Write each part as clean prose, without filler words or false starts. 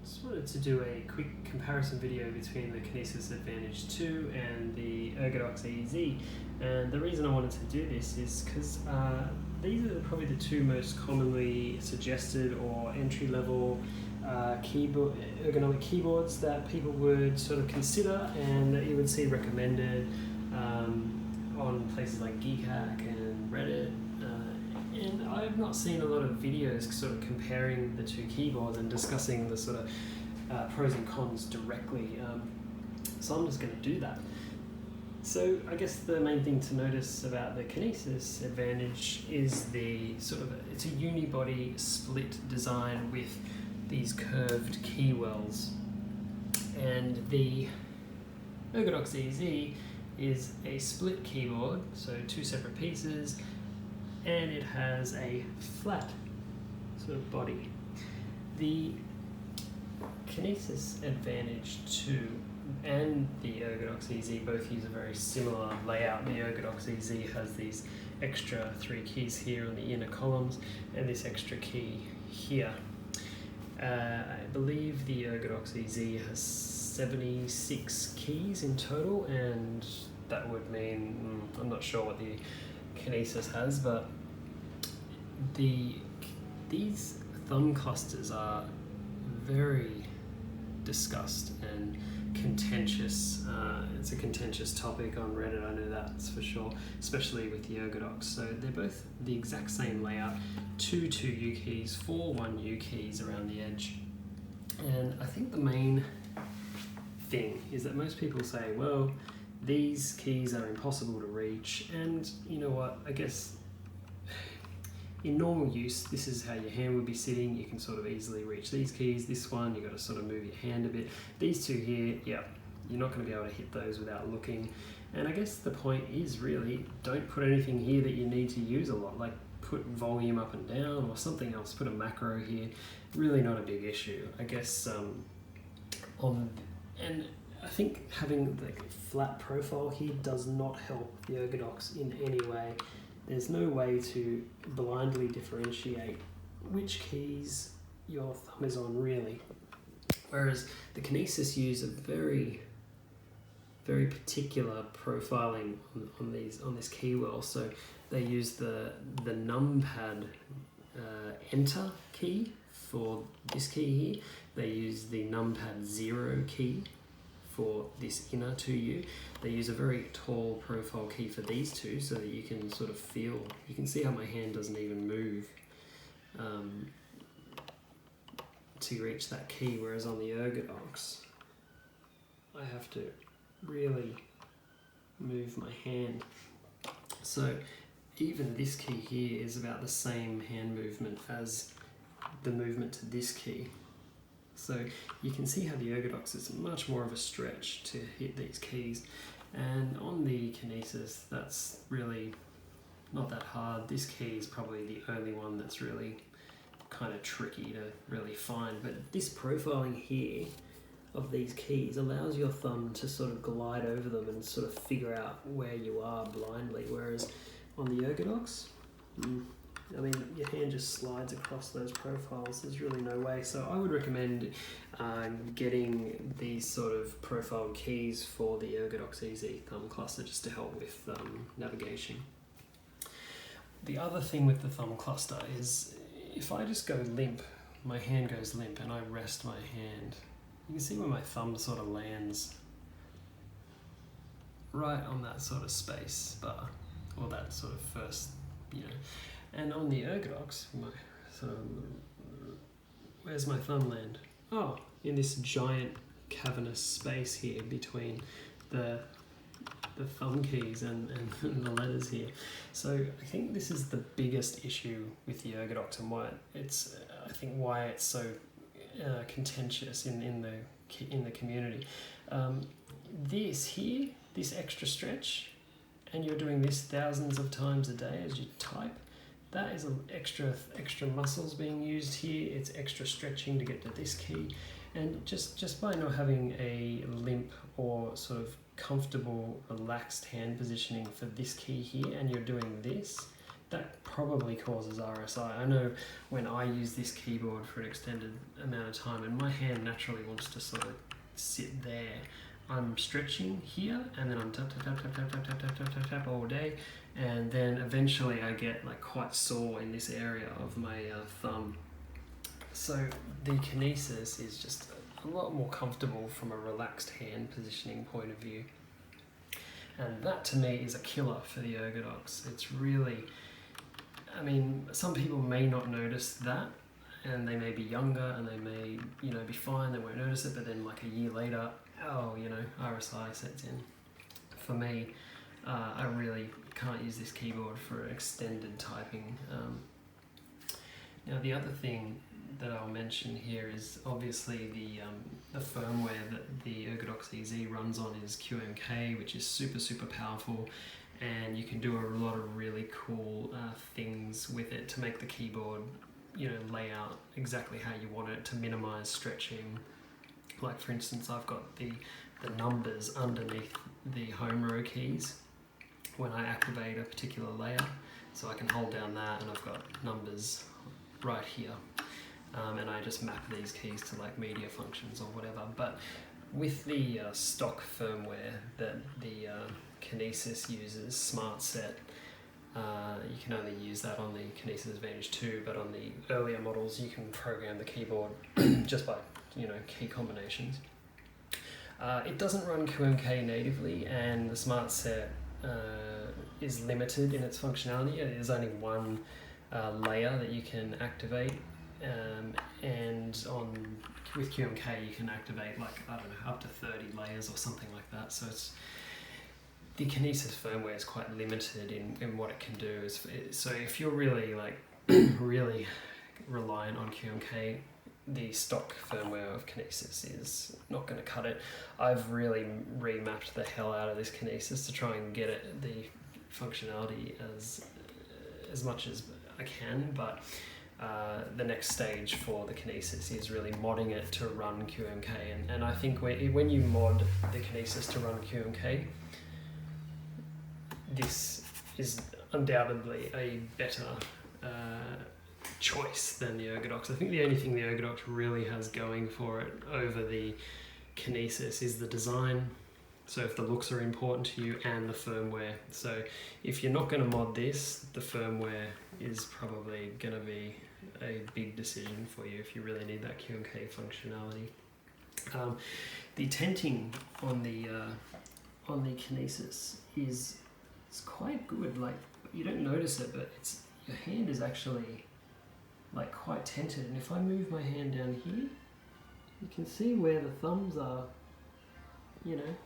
Just wanted to do a quick comparison video between the Kinesis Advantage 2 and the Ergodox EZ. And the reason I wanted to do this is because these are probably the two most commonly suggested or entry-level ergonomic keyboards that people would sort of consider and that you would see recommended on places like GeekHack and Reddit. And I've not seen a lot of videos sort of comparing the two keyboards and discussing the sort of pros and cons directly. So I'm just going to do that. So I guess the main thing to notice about the Kinesis Advantage is the it's a unibody split design with these curved key wells. And the Ergodox EZ is a split keyboard, so two separate pieces, and it has a flat sort of body. The Kinesis Advantage 2 and the Ergodox EZ both use a very similar layout. The Ergodox EZ has these extra 3 keys here on the inner columns and this extra key here. I believe the Ergodox EZ has 76 keys in total, and that would mean, I'm not sure what the Kinesis has, but these thumb clusters are very discussed and contentious. It's a contentious topic on Reddit, I know that's for sure, especially with the Ergodox. So they're both the exact same layout, 2 2U keys, 4 1U keys around the edge. And I think the main thing is that most people say, well, these keys are impossible to reach, and you know what, I guess in normal use, this is how your hand would be sitting. You can sort of easily reach these keys. This one, you've got to sort of move your hand a bit. These two here, yeah, you're not going to be able to hit those without looking. And I guess the point is really, don't put anything here that you need to use a lot, like put volume up and down or something else, put a macro here. Really not a big issue. I guess and I think having the flat profile here does not help the Ergodox in any way. There's no way to blindly differentiate which keys your thumb is on, really. Whereas the Kinesis use a very, very particular profiling on this key well. So they use the numpad enter key for this key here. They use the numpad 0 key for this inner 2U. They use a very tall profile key for these two so that you can sort of feel, you can see how my hand doesn't even move to reach that key, whereas on the Ergodox I have to really move my hand. So even this key here is about the same hand movement as the movement to this key. So you can see how the Ergodox is much more of a stretch to hit these keys, and on the Kinesis that's really not that hard. This key is probably the only one that's really kind of tricky to really find, but this profiling here of these keys allows your thumb to sort of glide over them and sort of figure out where you are blindly, whereas on the Ergodox, I mean, your hand just slides across those profiles. There's really no way. So I would recommend getting these sort of profile keys for the Ergodox EZ thumb cluster just to help with navigation. The other thing with the thumb cluster is if I just go limp, my hand goes limp and I rest my hand, you can see where my thumb sort of lands right on that sort of space bar, or that sort of first, And on the Ergodox, where's my thumb land? Oh, in this giant cavernous space here between the thumb keys and the letters here. So I think this is the biggest issue with the Ergodox and why it's so contentious in the community. This here, this extra stretch, and you're doing this thousands of times a day as you type. That is an extra muscles being used here. It's extra stretching to get to this key, and just by not having a limp or sort of comfortable, relaxed hand positioning for this key here, and you're doing this, that probably causes RSI. I know when I use this keyboard for an extended amount of time and my hand naturally wants to sort of sit there, I'm stretching here and then I'm tap tap tap tap tap tap tap tap tap tap all day, and then eventually I get like quite sore in this area of my thumb. So the Kinesis is just a lot more comfortable from a relaxed hand positioning point of view, and that to me is a killer for the Ergodox. It's really, I mean, some people may not notice that, and they may be younger and they may, you know, be fine, they won't notice it, but then like a year later, oh, you know, RSI sets in. For me, I really can't use this keyboard for extended typing. Now the other thing that I'll mention here is obviously the firmware that the Ergodox EZ runs on is QMK, which is super powerful, and you can do a lot of really cool things with it to make the keyboard, you know, lay out exactly how you want it, to minimize stretching. Like for instance, I've got the numbers underneath the home row keys when I activate a particular layer, so I can hold down that and I've got numbers right here, and I just map these keys to like media functions or whatever. But with the stock firmware that the Kinesis uses, Smart Set, you can only use that on the Kinesis Advantage 2, but on the earlier models you can program the keyboard just by, you know, key combinations. It doesn't run QMK natively, and the Smart Set is limited in its functionality. There's only one layer that you can activate, and with QMK you can activate like, I don't know, up to 30 layers or something like that. So it's, the Kinesis firmware is quite limited in what it can do. So if you're really like really reliant on QMK, the stock firmware of Kinesis is not going to cut it. I've really remapped the hell out of this Kinesis to try and get it the functionality as much as I can, but the next stage for the Kinesis is really modding it to run QMK, and I think when you mod the Kinesis to run QMK, this is undoubtedly a better choice than the Ergodox. I think the only thing the Ergodox really has going for it over the Kinesis is the design. So if the looks are important to you, and the firmware. So if you're not going to mod this, the firmware is probably going to be a big decision for you if you really need that QMK functionality. The tenting on the Kinesis is quite good. Like, you don't notice it, but your hand is actually like quite tented. And if I move my hand down here, you can see where the thumbs are, you know,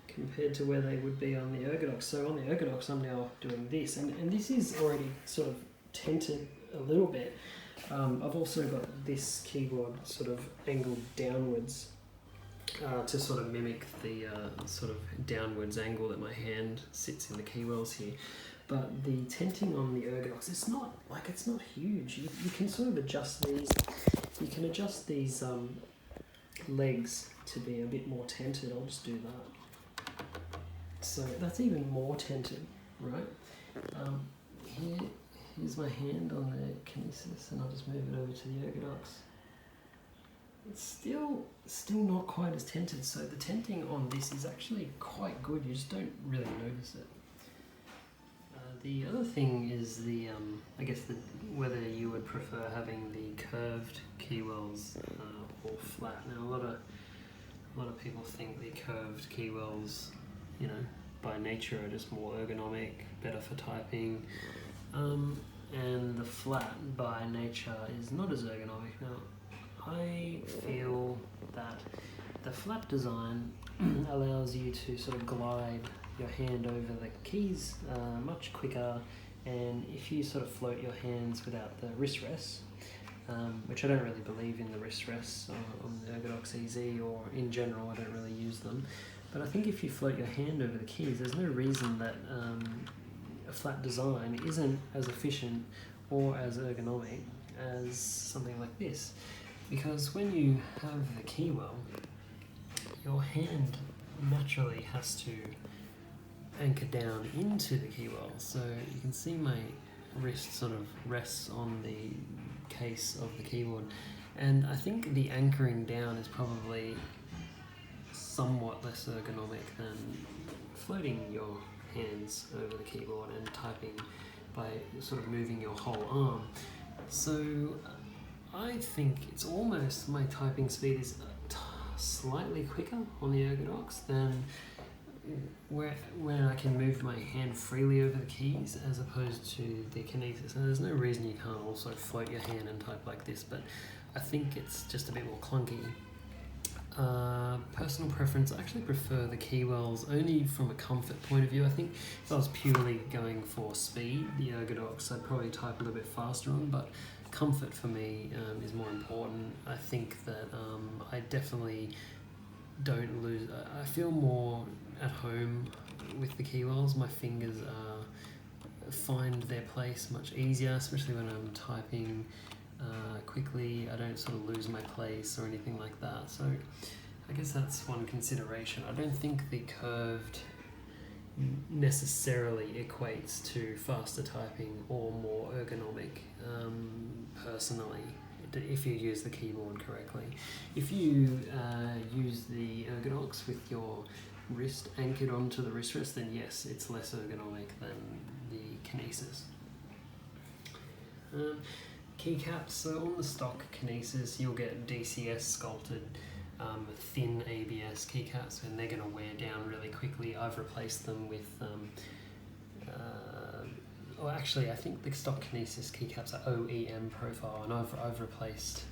compared to where they would be on the Ergodox. So on the Ergodox I'm now doing this, and this is already sort of tented a little bit. I've also got this keyboard sort of angled downwards to sort of mimic the sort of downwards angle that my hand sits in the keywells here. But the tenting on the Ergodox, it's not huge. You can sort of adjust these. You can adjust these legs to be a bit more tented. I'll just do that. So that's even more tented, right? Here's my hand on the Kinesis, and I'll just move it over to the Ergodox. It's still not quite as tented, so the tenting on this is actually quite good. You just don't really notice it. The other thing is I guess whether you would prefer having the curved keywells or flat. Now a lot of people think the curved keywells, you know, by nature are just more ergonomic, better for typing, and the flat by nature is not as ergonomic. Now I feel that the flat design allows you to sort of glide your hand over the keys much quicker, and if you sort of float your hands without the wrist rests, which I don't really believe in the wrist rests on the Ergodox EZ, or in general I don't really use them, but I think if you float your hand over the keys, there's no reason that a flat design isn't as efficient or as ergonomic as something like this. Because when you have the keywell, your hand naturally has to anchor down into the keywell. So you can see my wrist sort of rests on the case of the keyboard, and I think the anchoring down is probably somewhat less ergonomic than floating your hands over the keyboard and typing by sort of moving your whole arm. So I think it's almost, my typing speed is slightly quicker on the Ergodox than when I can move my hand freely over the keys as opposed to the Kinesis. And there's no reason you can't also float your hand and type like this, but I think it's just a bit more clunky. Personal preference, I actually prefer the Keywells only from a comfort point of view. I think if I was purely going for speed, the Ergodox I'd probably type a little bit faster on, but comfort for me is more important. I think that I definitely don't lose, I feel more at home with the Keywells. My fingers find their place much easier, especially when I'm typing quickly. I don't sort of lose my place or anything like that, so I guess that's one consideration. I don't think the curved necessarily equates to faster typing or more ergonomic, personally, if you use the keyboard correctly. If you use the Ergodox with your wrist anchored onto the wrist rest, then yes, it's less ergonomic than the Kinesis. Keycaps, so on the stock Kinesis you'll get DCS sculpted thin ABS keycaps, and they're going to wear down really quickly. I've replaced them with actually I think the stock Kinesis keycaps are OEM profile, and I've replaced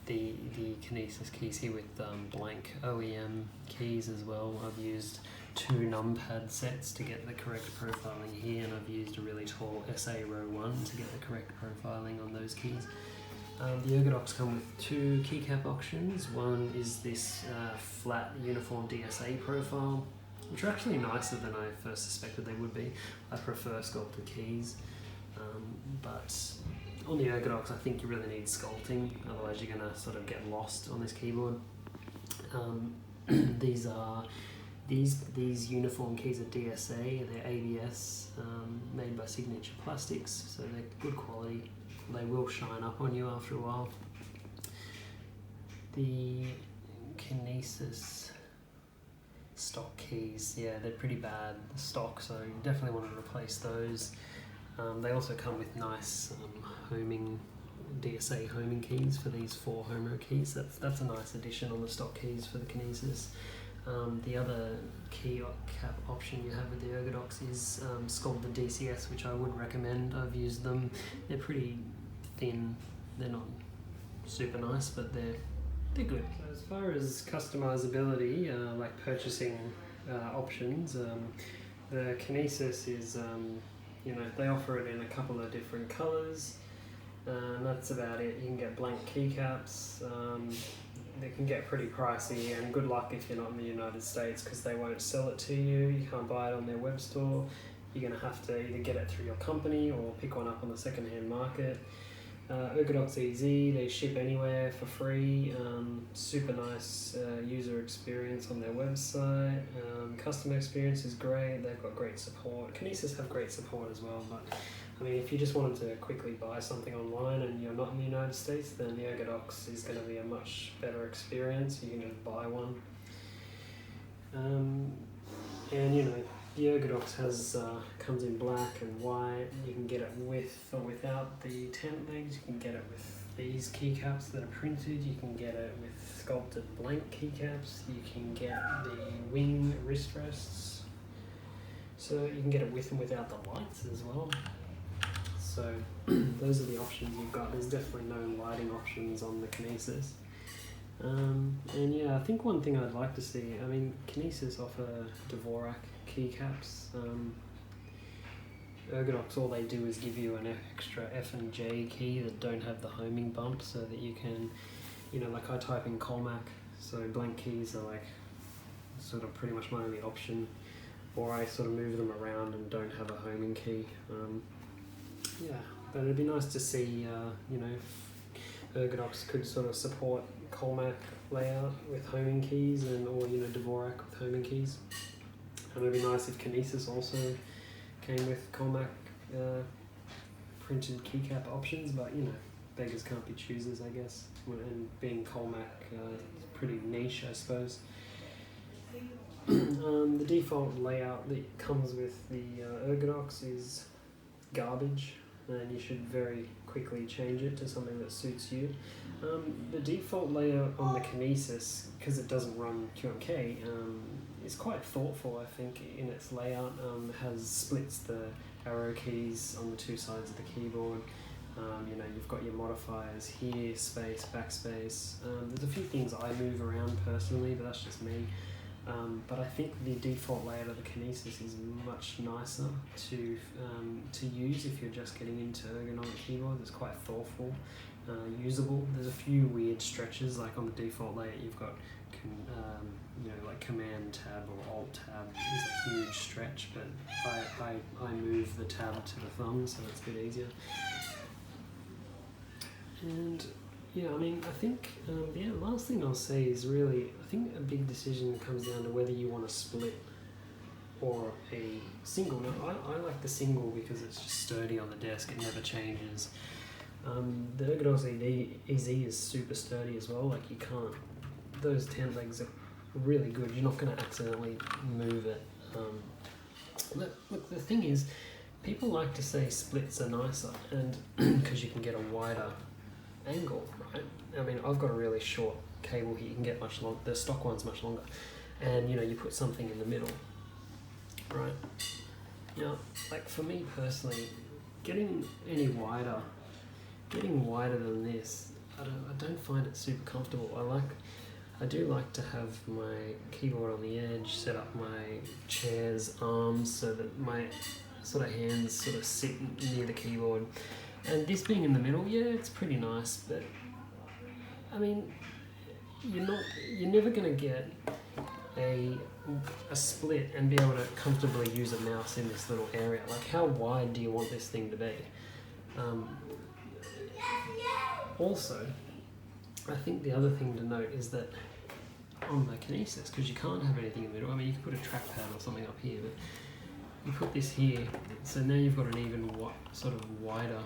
the Kinesis keys here with blank OEM keys as well. I've used 2 numpad sets to get the correct profiling here, and I've used a really tall SA row 1 to get the correct profiling on those keys. The Ergodox come with 2 keycap options. One is this flat uniform DSA profile, which are actually nicer than I first suspected they would be. I prefer sculpted keys, but on the Ergodox I think you really need sculpting, otherwise you're going to sort of get lost on this keyboard. These uniform keys are DSA, they're ABS, made by Signature Plastics, so they're good quality. They will shine up on you after a while. The Kinesis stock keys, yeah, they're pretty bad stock, so you definitely want to replace those. They also come with nice homing, DSA homing keys for these 4 home row keys. That's a nice addition on the stock keys for the Kinesis. The other key cap option you have with the Ergodox is sculpted DCS, which I would recommend. I've used them. They're pretty thin. They're not super nice, but they're good. So as far as customizability, like purchasing options, the Kinesis is, they offer it in a couple of different colours. That's about it. You can get blank keycaps. They can get pretty pricey, and good luck if you're not in the United States, because they won't sell it to you. You can't buy it on their web store. You're going to have to either get it through your company or pick one up on the second-hand market. Ergodox EZ, they ship anywhere for free. Super nice user experience on their website. Customer experience is great. They've got great support. Kinesis have great support as well, but I mean, if you just wanted to quickly buy something online and you're not in the United States, then the Ergodox is going to be a much better experience. You can just buy one. And the Ergodox comes in black and white. You can get it with or without the tent legs. You can get it with these keycaps that are printed. You can get it with sculpted blank keycaps. You can get the wing wrist rests. So you can get it with and without the lights as well. So those are the options you've got. There's definitely no lighting options on the Kinesis. And yeah, I think one thing I'd like to see, I mean, Kinesis offer Dvorak keycaps. Ergodox, all they do is give you an extra F and J key that don't have the homing bump, so that you can, like I type in Colmac, so blank keys are like sort of pretty much my only option, or I sort of move them around and don't have a homing key. Yeah, but it'd be nice to see, if Ergodox could sort of support Colmac layout with homing keys, or Dvorak with homing keys. And it'd be nice if Kinesis also came with Colmac printed keycap options, but you know, beggars can't be choosers, I guess. And being Colmac, pretty niche, I suppose. The default layout that comes with the Ergodox is garbage, and you should very quickly change it to something that suits you. The default layout on the Kinesis, because it doesn't run QMK, is quite thoughtful, I think, in its layout. Has splits the arrow keys on the two sides of the keyboard. You know, you've got your modifiers here, space, backspace. There's a few things I move around personally, but that's just me. But I think the default layout of the Kinesis is much nicer to use if you're just getting into ergonomic keyboards. It's quite thoughtful, usable. There's a few weird stretches, like on the default layout you've got you know, like Command tab or Alt tab is a huge stretch, but I move the tab to the thumb, so it's a bit easier. And yeah, I mean, I think the last thing I'll say is really, I think a big decision comes down to whether you want a split or a single. Now, I like the single because it's just sturdy on the desk, it never changes. The Ergodox EZ is super sturdy as well, like you can't, those tent legs are really good, you're not going to accidentally move it. Look, the thing is, people like to say splits are nicer, and because you can get a wider angle, right? I mean, I've got a really short cable here, you can get much longer, the stock one's much longer, and you know, you put something in the middle, right? Now, like for me personally, getting wider than this, I don't find it super comfortable. I do like to have my keyboard on the edge, set up my chair's arms so that my sort of hands sort of sit near the keyboard. And this being in the middle, yeah, it's pretty nice, but I mean, you're never going to get a split and be able to comfortably use a mouse in this little area. Like, how wide do you want this thing to be? Also, I think the other thing to note is that on the Kinesis, because you can't have anything in the middle, I mean, you can put a trackpad or something up here, but you put this here, so now you've got an even sort of wider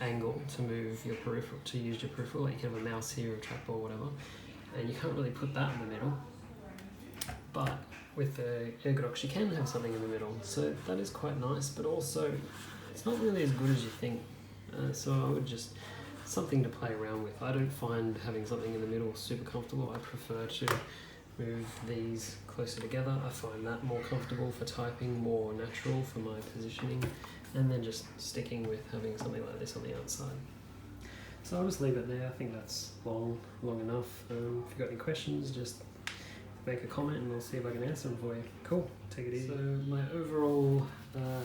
angle to move your peripheral, to use your peripheral. Like you can have a mouse here or a trackball or whatever, and you can't really put that in the middle. But with the Ergodox you can have something in the middle, so that is quite nice, but also it's not really as good as you think. So I would just, something to play around with. I don't find having something in the middle super comfortable. I prefer to move these closer together. I find that more comfortable for typing, more natural for my positioning, and then just sticking with having something like this on the outside. So I'll just leave it there. I think that's long enough. If you've got any questions, just make a comment and I'll see if I can answer them for you. Cool, take it easy. So my overall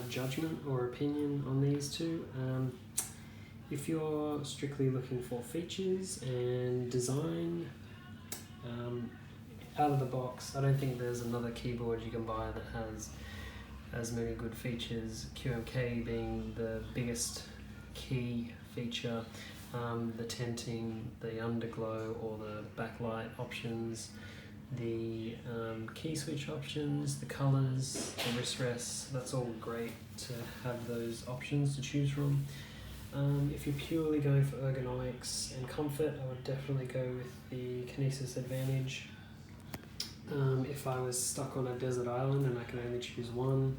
judgment or opinion on these two, if you're strictly looking for features and design, out of the box, I don't think there's another keyboard you can buy that has as many good features, QMK being the biggest key feature, the tenting, the underglow or the backlight options, the key switch options, the colours, the wrist rests, that's all great to have those options to choose from. If you're purely going for ergonomics and comfort, I would definitely go with the Kinesis Advantage. If I was stuck on a desert island and I could only choose one,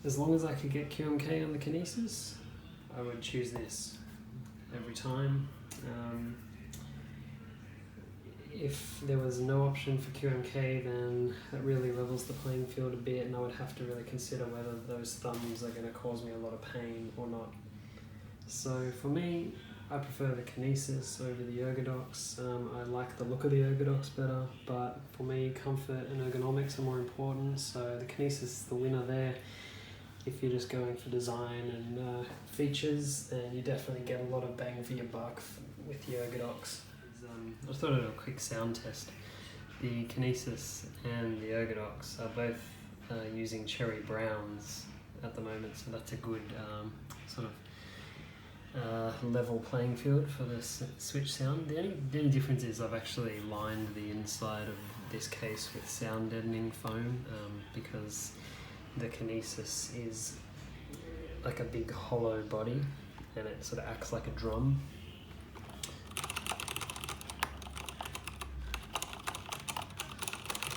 as long as I could get QMK on the Kinesis, I would choose this every time. If there was no option for QMK, then that really levels the playing field a bit, and I would have to really consider whether those thumbs are going to cause me a lot of pain or not. So for me, I prefer the Kinesis over the Ergodox. I like the look of the Ergodox better, but for me, comfort and ergonomics are more important, so the Kinesis is the winner there. If you're just going for design and features, then you definitely get a lot of bang for your buck with the Ergodox. I thought I'd do a quick sound test. The Kinesis and the Ergodox are both using cherry browns at the moment, so that's a good sort of level playing field for the switch sound. The only difference is I've actually lined the inside of this case with sound deadening foam because the Kinesis is like a big hollow body, and it sort of acts like a drum.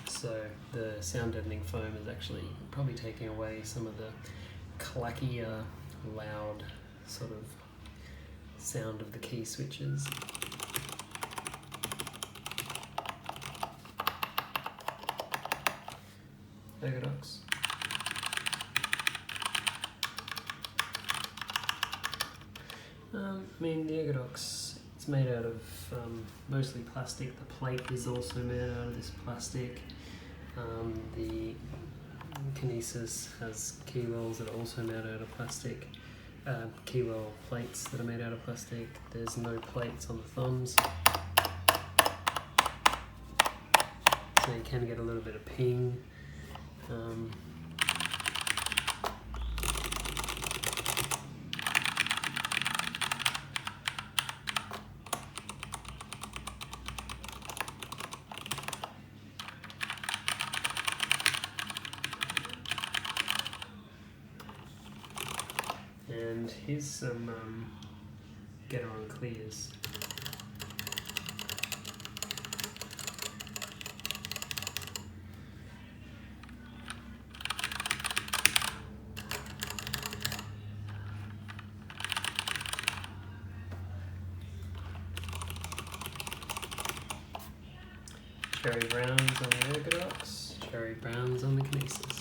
So the sound deadening foam is actually probably taking away some of the clacky, loud sort of sound of the key switches. Ergodox. I mean, the Ergodox, it's made out of mostly plastic. The plate is also made out of this plastic. The Kinesis has keywells that are also made out of plastic. Keywell plates that are made out of plastic. There's no plates on the thumbs, so you can get a little bit of ping. And here's some getter on clears. Cherry browns on the Ergodox, cherry browns on the Kinesis.